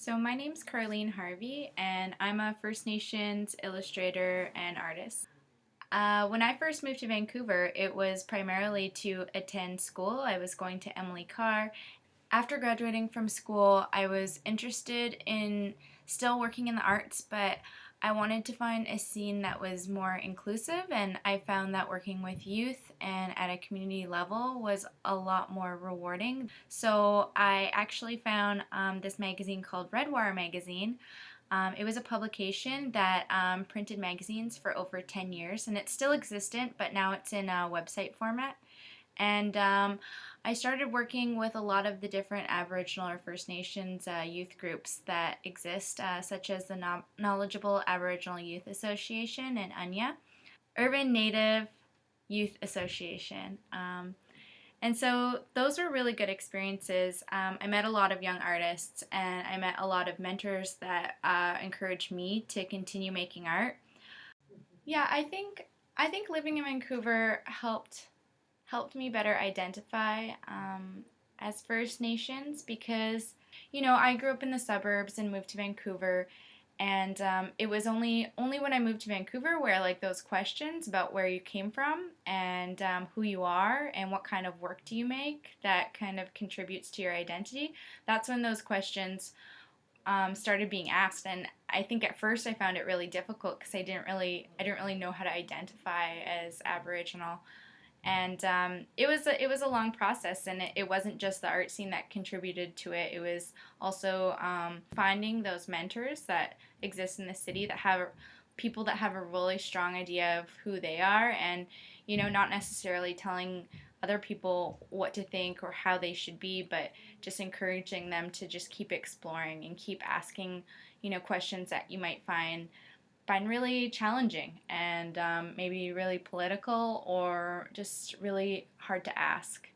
So my name's Carlene Harvey, and I'm a First Nations illustrator and artist. When I first moved to Vancouver, it was primarily to attend school. I was going to Emily Carr. After graduating from school, I was interested in still working in the arts, but I wanted to find a scene that was more inclusive, and I found that working with youth and at a community level was a lot more rewarding. So I actually found this magazine called Redwire Magazine. It was a publication that printed magazines for over 10 years, and it's still existent, but now it's in a website format. And I started working with a lot of the different Aboriginal or First Nations youth groups that exist, such as the Knowledgeable Aboriginal Youth Association and UNYA, Urban Native Youth Association. And so those were really good experiences. I met a lot of young artists, and I met a lot of mentors that encouraged me to continue making art. Yeah, I think living in Vancouver helped me better identify as First Nations because, I grew up in the suburbs and moved to Vancouver, and it was only when I moved to Vancouver where like those questions about where you came from and who you are and what kind of work do you make that kind of contributes to your identity. That's when those questions started being asked, and I think at first I found it really difficult because I didn't really know how to identify as Aboriginal. And it was a long process, and it wasn't just the art scene that contributed to it. It was also finding those mentors that exist in the city that have people that have a really strong idea of who they are, and not necessarily telling other people what to think or how they should be, but just encouraging them to just keep exploring and keep asking questions that you might find really challenging and maybe really political or just really hard to ask.